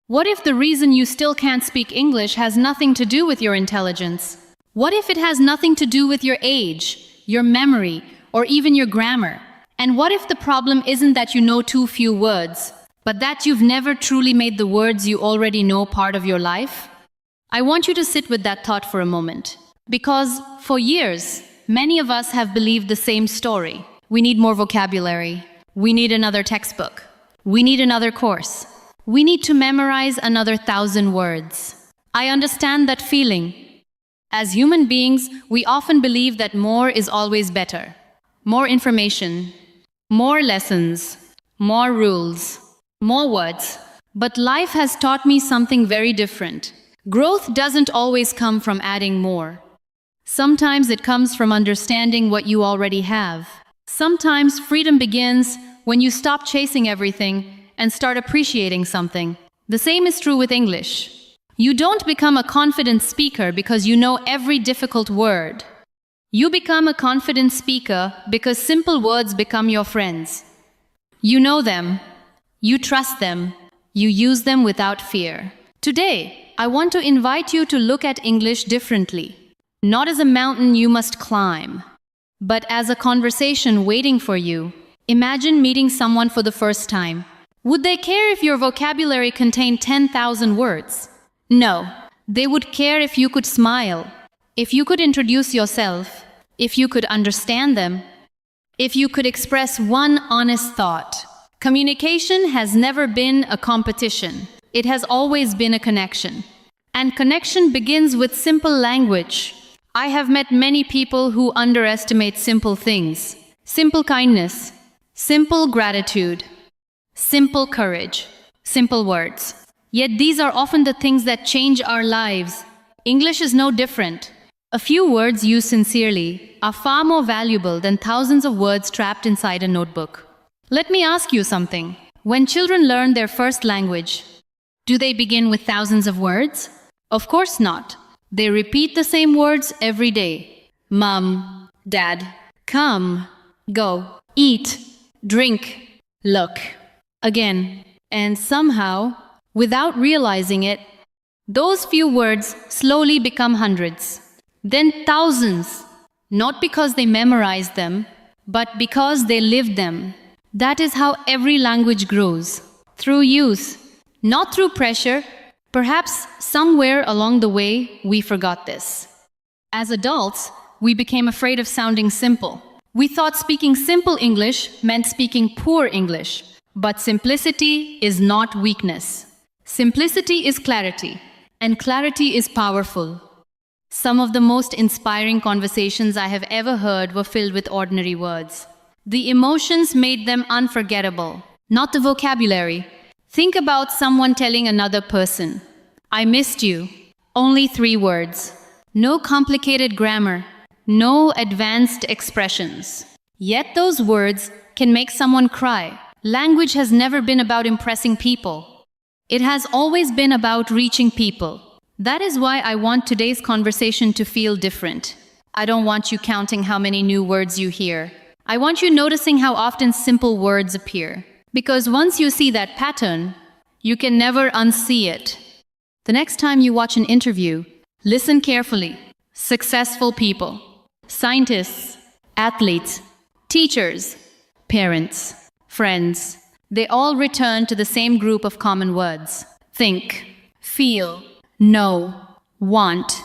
What if the reason you still can't speak English has nothing to do with your intelligence? What if it has nothing to do with your age, your memory, or even your grammar? And what if the problem isn't that you know too few words, but that you've never truly made the words you already know part of your life? I want you to sit with that thought for a moment. Because for years, many of us have believed the same story. We need more vocabulary. We need another textbook. We need another course. We need to memorize another 1,000 words. I understand that feeling. As human beings, we often believe that more is always better. More information, more lessons, more rules, more words. But life has taught me something very different. Growth doesn't always come from adding more. Sometimes it comes from understanding what you already have. Sometimes freedom begins when you stop chasing everything and start appreciating something. The same is true with English. You don't become a confident speaker because you know every difficult word. You become a confident speaker because simple words become your friends. You know them, you trust them, you use them without fear. Today, I want to invite you to look at English differently. Not as a mountain you must climb, but as a conversation waiting for you. Imagine meeting someone for the first time. Would they care if your vocabulary contained 10,000 words? No. They would care if you could smile, if you could introduce yourself, if you could understand them, if you could express one honest thought. Communication has never been a competition. It has always been a connection. And connection begins with simple language. I have met many people who underestimate simple things. Simple kindness, simple gratitude, simple courage, simple words. Yet these are often the things that change our lives. English is no different. A few words used sincerely are far more valuable than thousands of words trapped inside a notebook. Let me ask you something. When children learn their first language, do they begin with thousands of words? Of course not. They repeat the same words every day. Mom, Dad, come, go, eat, drink, look. Again. And somehow, without realizing it, those few words slowly become hundreds, then thousands, not because they memorized them, but because they lived them. That is how every language grows, through use, not through pressure. Perhaps somewhere along the way, we forgot this. As adults, we became afraid of sounding simple. We thought speaking simple English meant speaking poor English. But simplicity is not weakness. Simplicity is clarity, and clarity is powerful. Some of the most inspiring conversations I have ever heard were filled with ordinary words. The emotions made them unforgettable, not the vocabulary. Think about someone telling another person, "I missed you." Only 3 words. No complicated grammar, no advanced expressions. Yet those words can make someone cry. Language has never been about impressing people. It has always been about reaching people. That is why I want today's conversation to feel different. I don't want you counting how many new words you hear. I want you noticing how often simple words appear. Because once you see that pattern, you can never unsee it. The next time you watch an interview, listen carefully. Successful people, scientists, athletes, teachers, parents, friends, they all return to the same group of common words. Think, feel, know, want,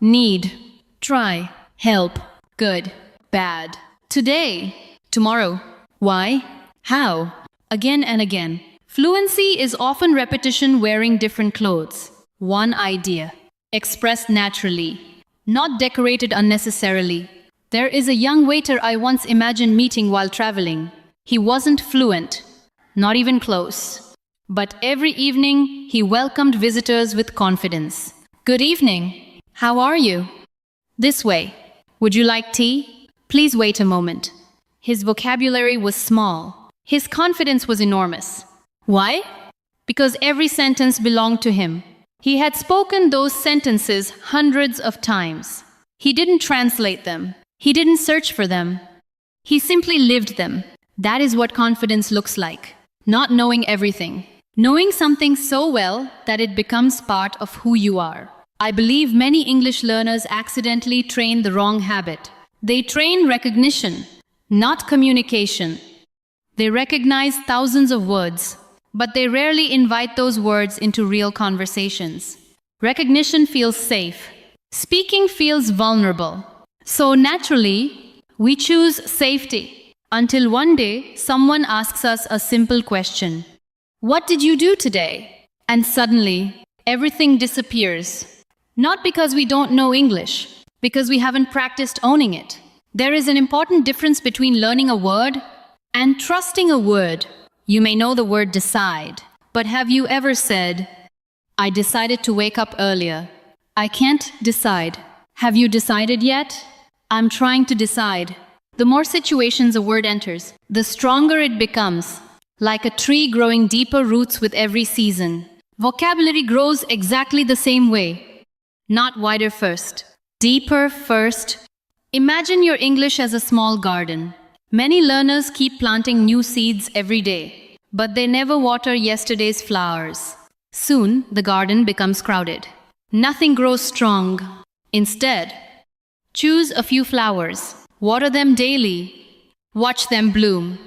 need, try, help, good, bad. Today, tomorrow, why, how, again and again. Fluency is often repetition wearing different clothes. One idea, expressed naturally, not decorated unnecessarily. There is a young waiter I once imagined meeting while traveling. He wasn't fluent, not even close. But every evening, he welcomed visitors with confidence. "Good evening. How are you?" "This way. Would you like tea?" "Please wait a moment." His vocabulary was small. His confidence was enormous. Why? Because every sentence belonged to him. He had spoken those sentences hundreds of times. He didn't translate them. He didn't search for them. He simply lived them. That is what confidence looks like. Not knowing everything, Knowing something so well that it becomes part of who you are. I believe many English learners accidentally train the wrong habit. They train recognition, not communication. They recognize thousands of words, but they rarely invite those words into real conversations. Recognition feels safe. Speaking feels vulnerable. So naturally, we choose safety. Until one day, someone asks us a simple question. What did you do today? And suddenly, everything disappears. Not because we don't know English, because we haven't practiced owning it. There is an important difference between learning a word and trusting a word. You may know the word decide, but have you ever said, I decided to wake up earlier. I can't decide. Have you decided yet? I'm trying to decide. The more situations a word enters, the stronger it becomes. Like a tree growing deeper roots with every season. Vocabulary grows exactly the same way. Not wider first. Deeper first. Imagine your English as a small garden. Many learners keep planting new seeds every day, but they never water yesterday's flowers. Soon, the garden becomes crowded. Nothing grows strong. Instead, choose a few flowers. Water them daily. Watch them bloom.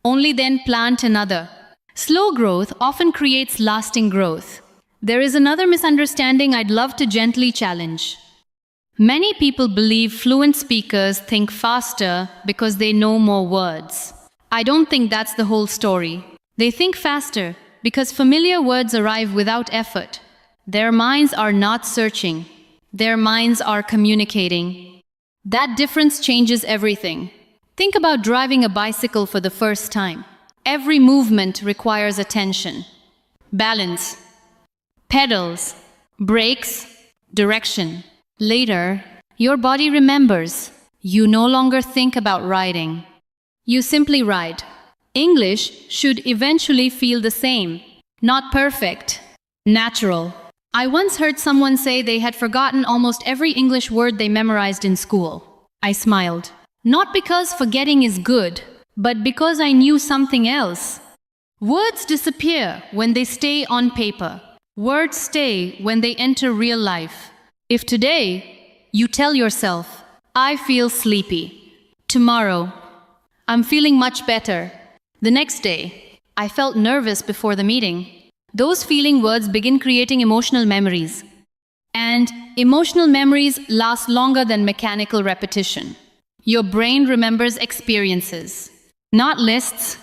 Only then plant another. Slow growth often creates lasting growth. There is another misunderstanding I'd love to gently challenge. Many people believe fluent speakers think faster because they know more words. I don't think that's the whole story. They think faster because familiar words arrive without effort. Their minds are not searching. Their minds are communicating. That difference changes everything. Think about driving a bicycle for the first time. Every movement requires attention. Balance. Pedals. Brakes. Direction. Later, your body remembers. You no longer think about riding. You simply ride. English should eventually feel the same. Not perfect. Natural. I once heard someone say they had forgotten almost every English word they memorized in school. I smiled. Not because forgetting is good, but because I knew something else. Words disappear when they stay on paper. Words stay when they enter real life. If today you tell yourself, I feel sleepy. Tomorrow, I'm feeling much better. The next day, I felt nervous before the meeting. Those feeling words begin creating emotional memories. And emotional memories last longer than mechanical repetition. Your brain remembers experiences, not lists.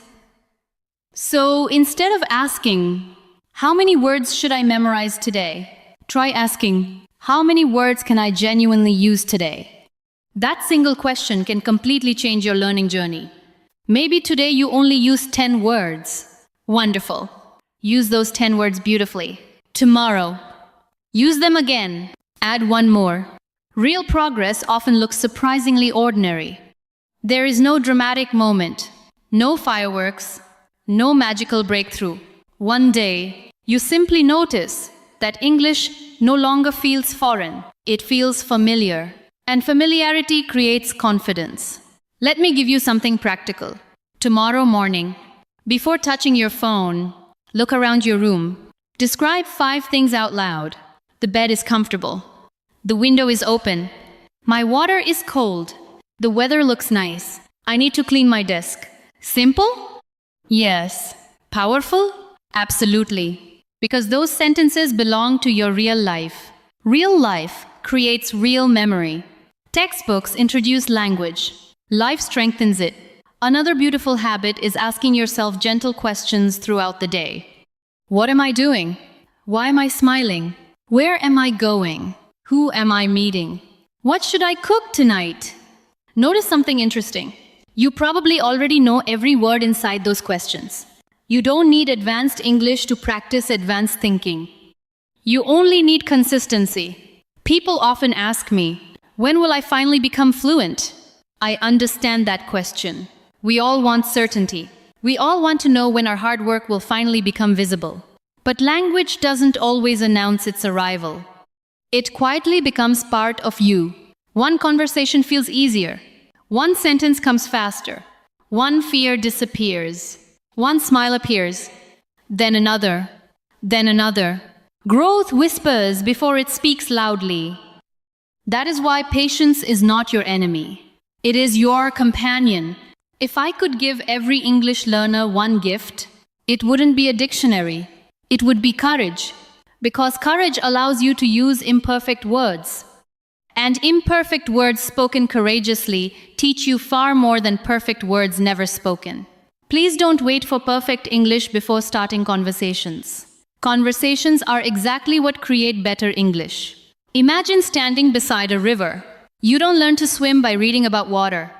So instead of asking, how many words should I memorize today? Try asking, how many words can I genuinely use today? That single question can completely change your learning journey. Maybe today you only use 10 words. Wonderful. Use those 10 words beautifully. Tomorrow, use them again. Add one more. Real progress often looks surprisingly ordinary. There is no dramatic moment, no fireworks, no magical breakthrough. One day, you simply notice that English no longer feels foreign. It feels familiar. And familiarity creates confidence. Let me give you something practical. Tomorrow morning, before touching your phone, look around your room. Describe 5 things out loud. The bed is comfortable. The window is open. My water is cold. The weather looks nice. I need to clean my desk. Simple? Yes. Powerful? Absolutely. Because those sentences belong to your real life. Real life creates real memory. Textbooks introduce language. Life strengthens it. Another beautiful habit is asking yourself gentle questions throughout the day. What am I doing? Why am I smiling? Where am I going? Who am I meeting? What should I cook tonight? Notice something interesting. You probably already know every word inside those questions. You don't need advanced English to practice advanced thinking. You only need consistency. People often ask me, when will I finally become fluent? I understand that question. We all want certainty. We all want to know when our hard work will finally become visible. But language doesn't always announce its arrival. It quietly becomes part of you. One conversation feels easier. One sentence comes faster. One fear disappears. One smile appears. Then another. then another. Growth whispers before it speaks loudly. That is why patience is not your enemy. It is your companion. If I could give every English learner one gift, it wouldn't be a dictionary. It would be courage. Because courage allows you to use imperfect words. And imperfect words spoken courageously teach you far more than perfect words never spoken. Please don't wait for perfect English before starting conversations. Conversations are exactly what create better English. Imagine standing beside a river. You don't learn to swim by reading about water.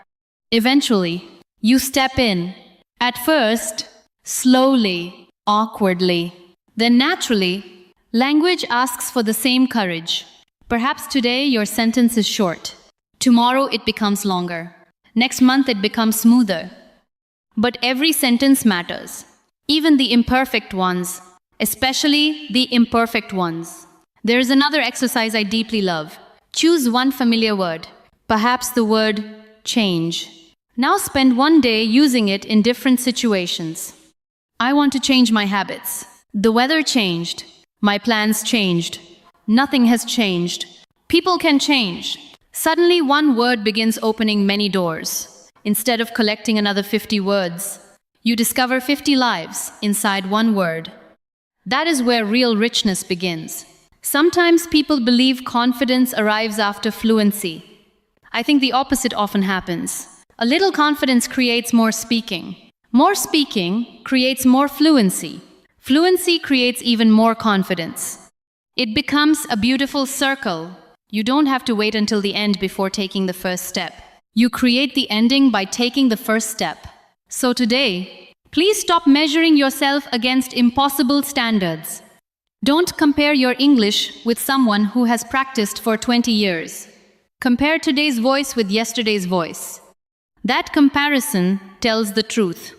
Eventually, you step in. At first, slowly, awkwardly. Then naturally, language asks for the same courage. Perhaps today your sentence is short. Tomorrow it becomes longer. Next month it becomes smoother. But every sentence matters. Even the imperfect ones. Especially the imperfect ones. There is another exercise I deeply love. Choose one familiar word. Perhaps the word change. Now spend one day using it in different situations. I want to change my habits. The weather changed. My plans changed. Nothing has changed. People can change. Suddenly one word begins opening many doors. Instead of collecting another 50 words, you discover 50 lives inside one word. That is where real richness begins. Sometimes people believe confidence arrives after fluency. I think the opposite often happens. A little confidence creates more speaking. More speaking creates more fluency. Fluency creates even more confidence. It becomes a beautiful circle. You don't have to wait until the end before taking the first step. You create the ending by taking the first step. So today, please stop measuring yourself against impossible standards. Don't compare your English with someone who has practiced for 20 years. Compare today's voice with yesterday's voice. That comparison tells the truth.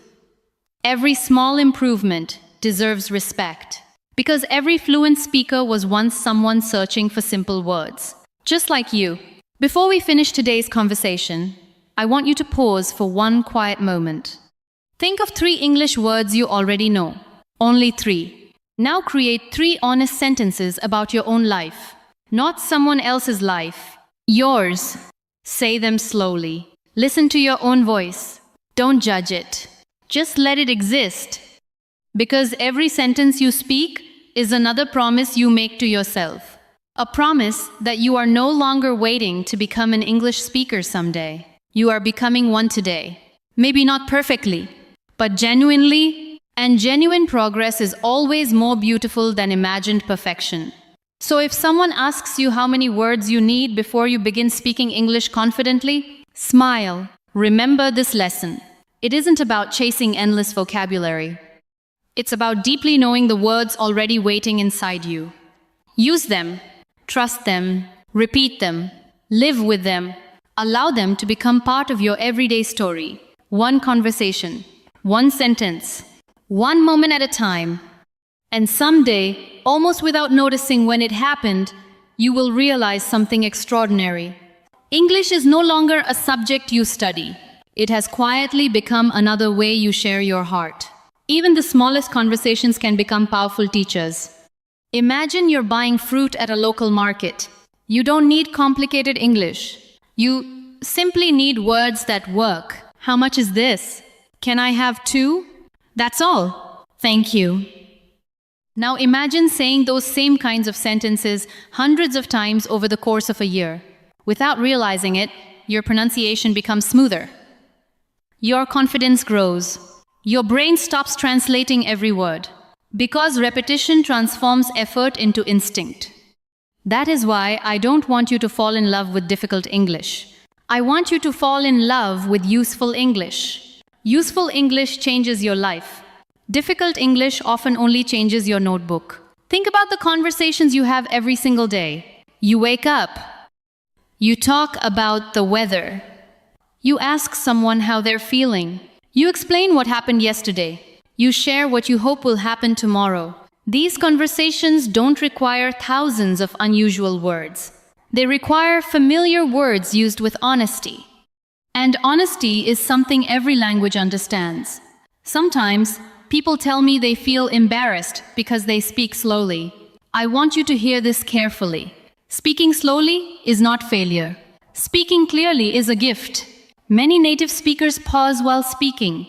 Every small improvement deserves respect. Because every fluent speaker was once someone searching for simple words. Just like you. Before we finish today's conversation, I want you to pause for one quiet moment. Think of 3 English words you already know. Only 3. Now create 3 honest sentences about your own life. Not someone else's life. Yours. Say them slowly. Listen to your own voice. Don't judge it. Just let it exist. Because every sentence you speak is another promise you make to yourself. A promise that you are no longer waiting to become an English speaker someday. You are becoming one today. Maybe not perfectly, but genuinely, and genuine progress is always more beautiful than imagined perfection. So if someone asks you how many words you need before you begin speaking English confidently, smile. Remember this lesson. It isn't about chasing endless vocabulary. It's about deeply knowing the words already waiting inside you. Use them, trust them, repeat them, live with them, allow them to become part of your everyday story. One conversation, one sentence, one moment at a time. And someday, almost without noticing when it happened, you will realize something extraordinary. English is no longer a subject you study. It has quietly become another way you share your heart. Even the smallest conversations can become powerful teachers. Imagine you're buying fruit at a local market. You don't need complicated English. You simply need words that work. How much is this? Can I have 2? That's all. Thank you. Now imagine saying those same kinds of sentences hundreds of times over the course of a year. Without realizing it, your pronunciation becomes smoother. Your confidence grows. Your brain stops translating every word. Because repetition transforms effort into instinct. That is why I don't want you to fall in love with difficult English. I want you to fall in love with useful English. Useful English changes your life. Difficult English often only changes your notebook. Think about the conversations you have every single day. You wake up. You talk about the weather. You ask someone how they're feeling. You explain what happened yesterday. You share what you hope will happen tomorrow. These conversations don't require thousands of unusual words. They require familiar words used with honesty. And honesty is something every language understands. Sometimes, People tell me they feel embarrassed because they speak slowly. I want you to hear this carefully. Speaking slowly is not failure. Speaking clearly is a gift. Many native speakers pause while speaking.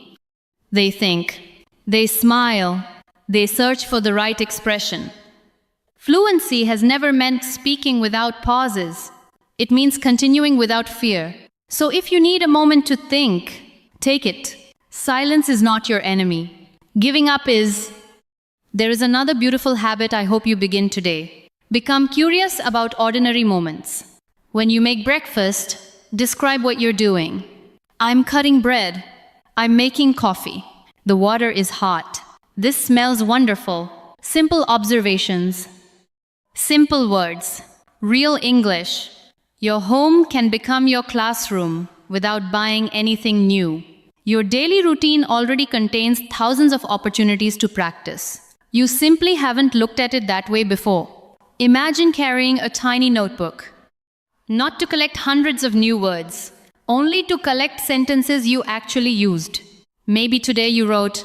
They think, they smile, they search for the right expression. Fluency has never meant speaking without pauses. It means continuing without fear. So if you need a moment to think, take it. Silence is not your enemy. Giving up is. There is another beautiful habit I hope you begin today. Become curious about ordinary moments. When you make breakfast, describe what you're doing. I'm cutting bread. I'm making coffee. The water is hot. This smells wonderful. Simple observations. Simple words. Real English. Your home can become your classroom without buying anything new. Your daily routine already contains thousands of opportunities to practice. You simply haven't looked at it that way before. Imagine carrying a tiny notebook. Not to collect hundreds of new words, only to collect sentences you actually used. Maybe today you wrote,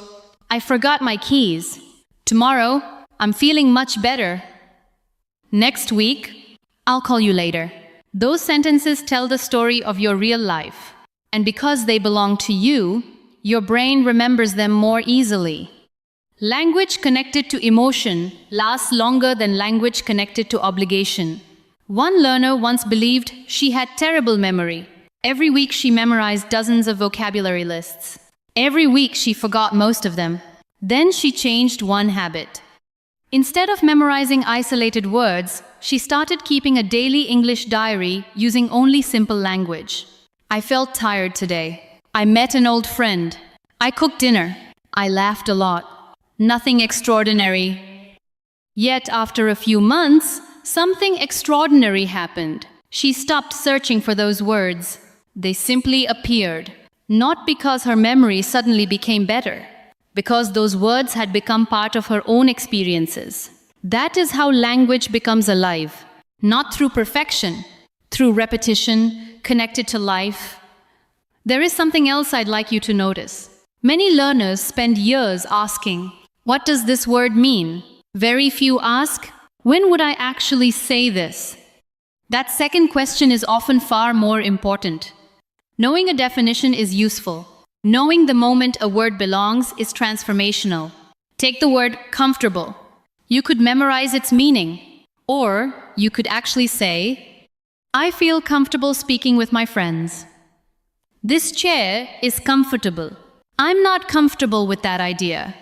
I forgot my keys. Tomorrow, I'm feeling much better. Next week, I'll call you later. Those sentences tell the story of your real life. And because they belong to you, your brain remembers them more easily. Language connected to emotion lasts longer than language connected to obligation. One learner once believed she had terrible memory. Every week she memorized dozens of vocabulary lists. Every week she forgot most of them. Then she changed one habit. Instead of memorizing isolated words, she started keeping a daily English diary using only simple language. I felt tired today. I met an old friend. I cooked dinner. I laughed a lot. Nothing extraordinary. Yet after a few months, something extraordinary happened. She stopped searching for those words. They simply appeared. Not because her memory suddenly became better, because those words had become part of her own experiences. That is how language becomes alive. Not through perfection, through repetition, connected to life. There is something else I'd like you to notice. Many learners spend years asking, what does this word mean? Very few ask, when would I actually say this? That second question is often far more important. Knowing a definition is useful. Knowing the moment a word belongs is transformational. Take the word comfortable. You could memorize its meaning. Or you could actually say, I feel comfortable speaking with my friends. This chair is comfortable. I'm not comfortable with that idea.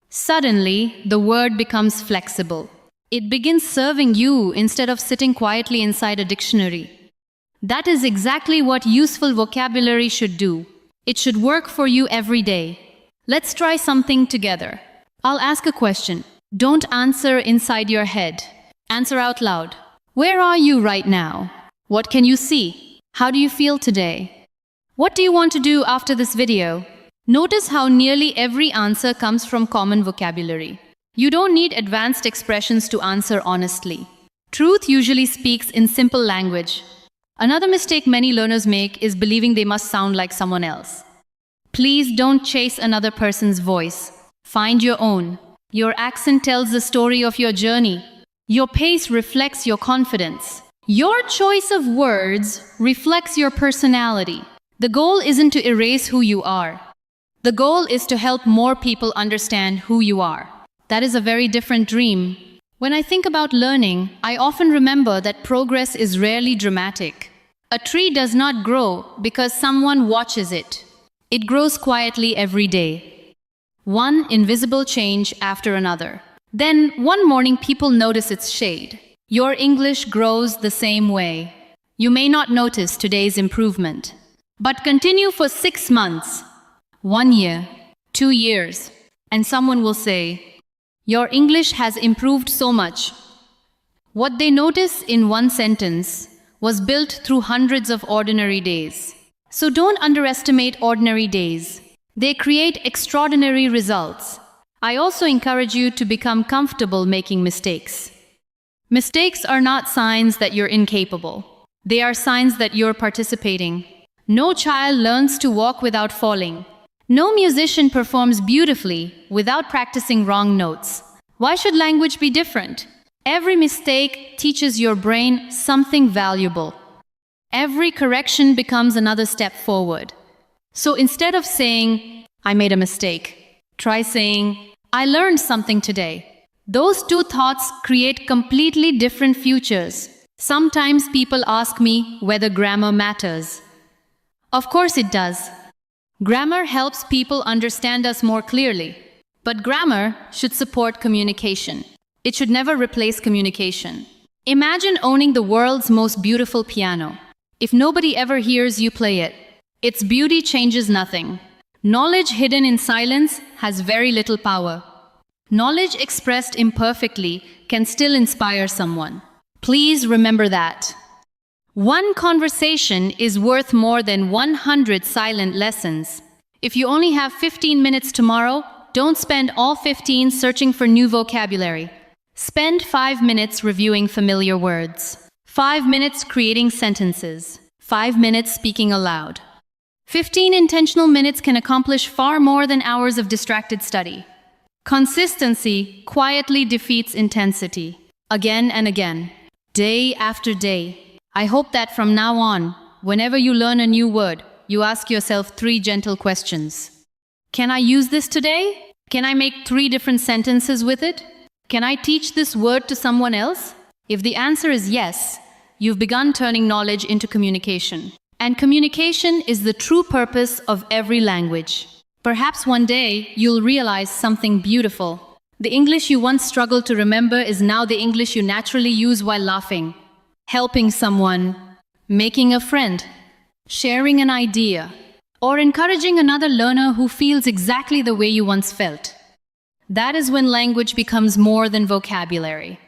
Suddenly, the word becomes flexible. It begins serving you instead of sitting quietly inside a dictionary. That is exactly what useful vocabulary should do. It should work for you every day. Let's try something together. I'll ask a question. Don't answer inside your head. Answer out loud. Where are you right now? What can you see? How do you feel today? What do you want to do after this video? Notice how nearly every answer comes from common vocabulary. You don't need advanced expressions to answer honestly. Truth usually speaks in simple language. Another mistake many learners make is believing they must sound like someone else. Please don't chase another person's voice. Find your own. Your accent tells the story of your journey. Your pace reflects your confidence. Your choice of words reflects your personality. The goal isn't to erase who you are. The goal is to help more people understand who you are. That is a very different dream. When I think about learning, I often remember that progress is rarely dramatic. A tree does not grow because someone watches it. It grows quietly every day. One invisible change after another. Then, one morning people notice its shade. Your English grows the same way. You may not notice today's improvement, but continue for 6 months, 1 year, 2 years, and someone will say, your English has improved so much. What they notice in one sentence was built through hundreds of ordinary days. So don't underestimate ordinary days. They create extraordinary results. I also encourage you to become comfortable making mistakes. Mistakes are not signs that you're incapable. They are signs that you're participating. No child learns to walk without falling. No musician performs beautifully without practicing wrong notes. Why should language be different? Every mistake teaches your brain something valuable. Every correction becomes another step forward. So instead of saying, I made a mistake, try saying, I learned something today. Those two thoughts create completely different futures. Sometimes people ask me whether grammar matters. Of course it does. Grammar helps people understand us more clearly. But grammar should support communication. It should never replace communication. Imagine owning the world's most beautiful piano. If nobody ever hears you play it, its beauty changes nothing. Knowledge hidden in silence has very little power. Knowledge expressed imperfectly can still inspire someone. Please remember that. One conversation is worth more than 100 silent lessons. If you only have 15 minutes tomorrow, don't spend all 15 searching for new vocabulary. Spend 5 minutes reviewing familiar words. 5 minutes creating sentences. 5 minutes speaking aloud. 15 intentional minutes can accomplish far more than hours of distracted study. Consistency quietly defeats intensity. Again and again. Day after day. I hope that from now on, whenever you learn a new word, you ask yourself 3 gentle questions. Can I use this today? Can I make 3 different sentences with it? Can I teach this word to someone else? If the answer is yes, you've begun turning knowledge into communication. And communication is the true purpose of every language. Perhaps one day you'll realize something beautiful. The English you once struggled to remember is now the English you naturally use while laughing, helping someone, making a friend, sharing an idea, or encouraging another learner who feels exactly the way you once felt. That is when language becomes more than vocabulary.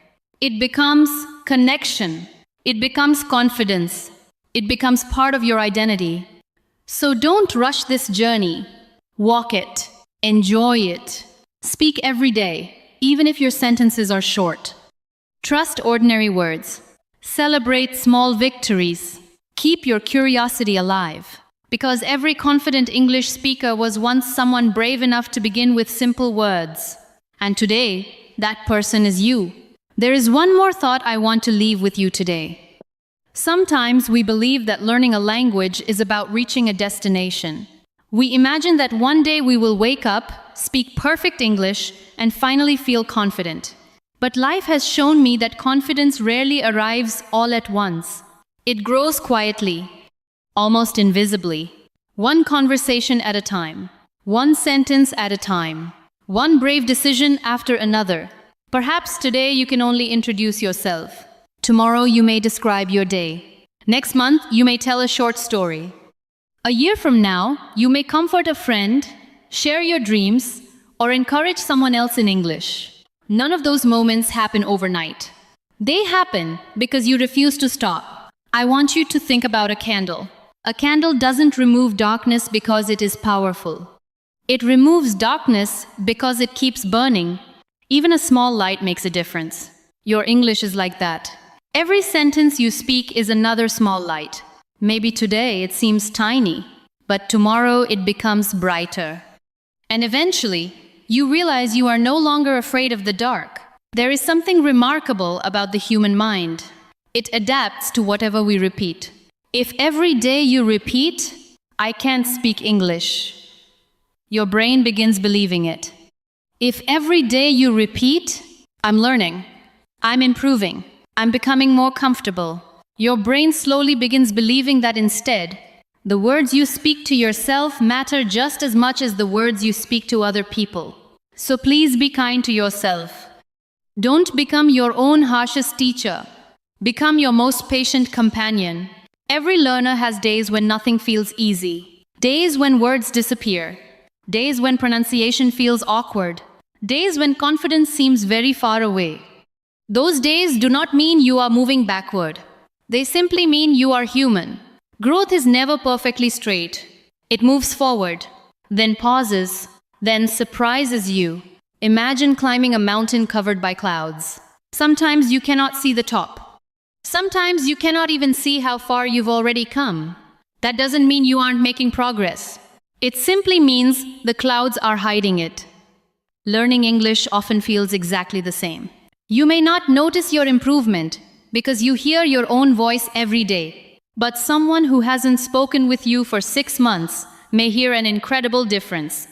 It becomes connection. It becomes confidence. It becomes part of your identity. So don't rush this journey. Walk it. Enjoy it. Speak every day, even if your sentences are short. Trust ordinary words. Celebrate small victories. Keep your curiosity alive. Because every confident English speaker was once someone brave enough to begin with simple words. And today, that person is you. There is one more thought I want to leave with you today. Sometimes we believe that learning a language is about reaching a destination. We imagine that one day we will wake up, speak perfect English, and finally feel confident. But life has shown me that confidence rarely arrives all at once. It grows quietly, almost invisibly, one conversation at a time, one sentence at a time, one brave decision after another. Perhaps today you can only introduce yourself. Tomorrow you may describe your day. Next month you may tell a short story. A year from now, you may comfort a friend, share your dreams, or encourage someone else in English. None of those moments happen overnight. They happen because you refuse to stop. I want you to think about a candle. A candle doesn't remove darkness because it is powerful. It removes darkness because it keeps burning. Even a small light makes a difference. Your English is like that. Every sentence you speak is another small light. Maybe today it seems tiny, but tomorrow it becomes brighter. And eventually, you realize you are no longer afraid of the dark. There is something remarkable about the human mind. It adapts to whatever we repeat. If every day you repeat, I can't speak English, your brain begins believing it. If every day you repeat, I'm learning, I'm improving, I'm becoming more comfortable, your brain slowly begins believing that instead, the words you speak to yourself matter just as much as the words you speak to other people. So please be kind to yourself. Don't become your own harshest teacher. Become your most patient companion. Every learner has days when nothing feels easy. Days when words disappear. Days when pronunciation feels awkward. Days when confidence seems very far away. Those days do not mean you are moving backward. They simply mean you are human. Growth is never perfectly straight. It moves forward, then pauses, then surprises you. Imagine climbing a mountain covered by clouds. Sometimes you cannot see the top. Sometimes you cannot even see how far you've already come. That doesn't mean you aren't making progress. It simply means the clouds are hiding it. Learning English often feels exactly the same. You may not notice your improvement because you hear your own voice every day. But someone who hasn't spoken with you for 6 months may hear an incredible difference.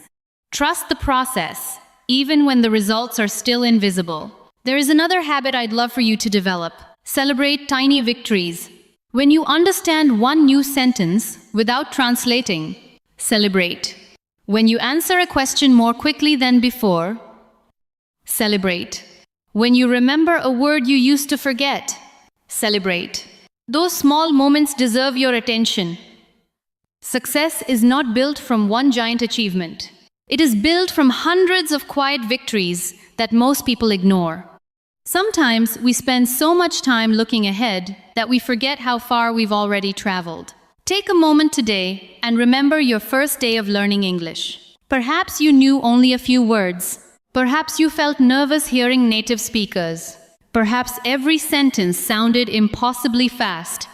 Trust the process, even when the results are still invisible. There is another habit I'd love for you to develop. Celebrate tiny victories. When you understand one new sentence without translating, celebrate. When you answer a question more quickly than before, celebrate. When you remember a word you used to forget, celebrate. Those small moments deserve your attention. Success is not built from one giant achievement. It is built from hundreds of quiet victories that most people ignore. Sometimes we spend so much time looking ahead that we forget how far we've already traveled. Take a moment today and remember your first day of learning English. Perhaps you knew only a few words. Perhaps you felt nervous hearing native speakers. Perhaps every sentence sounded impossibly fast.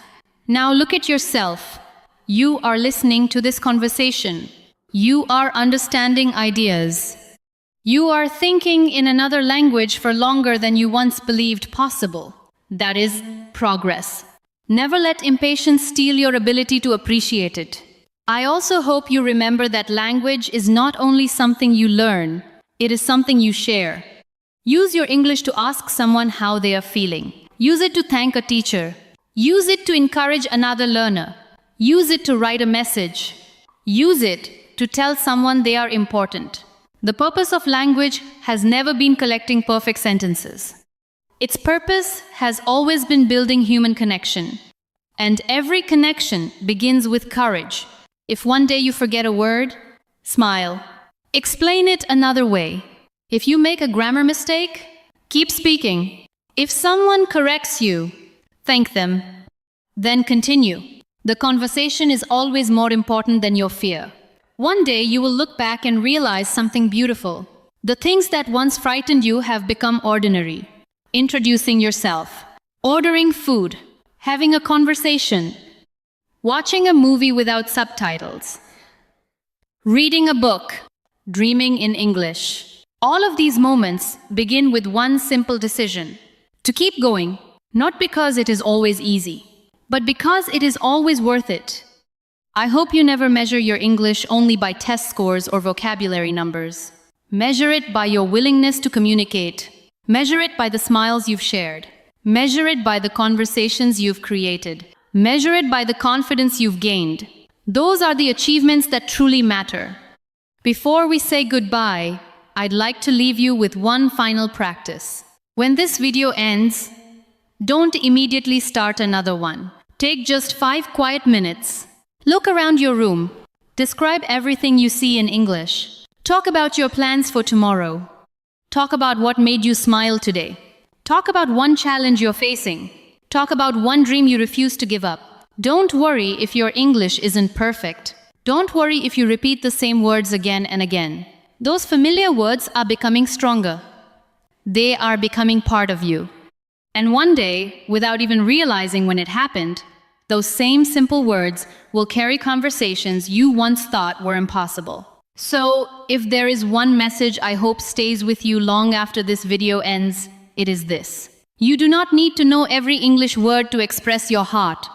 Now look at yourself. You are listening to this conversation. You are understanding ideas. You are thinking in another language for longer than you once believed possible. That is progress. Never let impatience steal your ability to appreciate it. I also hope you remember that language is not only something you learn, it is something you share. Use your English to ask someone how they are feeling. Use it to thank a teacher. Use it to encourage another learner. Use it to write a message. Use it to tell someone they are important. The purpose of language has never been collecting perfect sentences. Its purpose has always been building human connection. And every connection begins with courage. If one day you forget a word, smile. Explain it another way. If you make a grammar mistake, keep speaking. If someone corrects you, thank them. Then continue. The conversation is always more important than your fear. One day you will look back and realize something beautiful. The things that once frightened you have become ordinary. Introducing yourself, ordering food, having a conversation, watching a movie without subtitles, reading a book, dreaming in English. All of these moments begin with one simple decision: to keep going, not because it is always easy, but because it is always worth it. I hope you never measure your English only by test scores or vocabulary numbers. Measure it by your willingness to communicate. Measure it by the smiles you've shared. Measure it by the conversations you've created. Measure it by the confidence you've gained. Those are the achievements that truly matter. Before we say goodbye, I'd like to leave you with one final practice. When this video ends, don't immediately start another one. Take just 5 quiet minutes. Look around your room. Describe everything you see in English. Talk about your plans for tomorrow. Talk about what made you smile today. Talk about one challenge you're facing. Talk about one dream you refuse to give up. Don't worry if your English isn't perfect. Don't worry if you repeat the same words again and again. Those familiar words are becoming stronger. They are becoming part of you. And one day, without even realizing when it happened, those same simple words will carry conversations you once thought were impossible. So, if there is one message I hope stays with you long after this video ends, it is this. You do not need to know every English word to express your heart.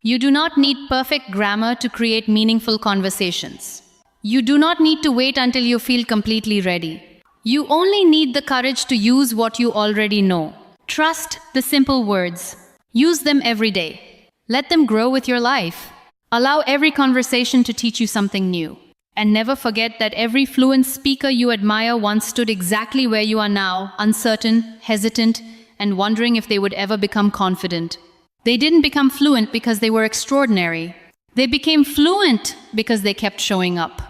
You do not need perfect grammar to create meaningful conversations. You do not need to wait until you feel completely ready. You only need the courage to use what you already know. Trust the simple words. Use them every day. Let them grow with your life. Allow every conversation to teach you something new. And never forget that every fluent speaker you admire once stood exactly where you are now, uncertain, hesitant, and wondering if they would ever become confident. They didn't become fluent because they were extraordinary. They became fluent because they kept showing up.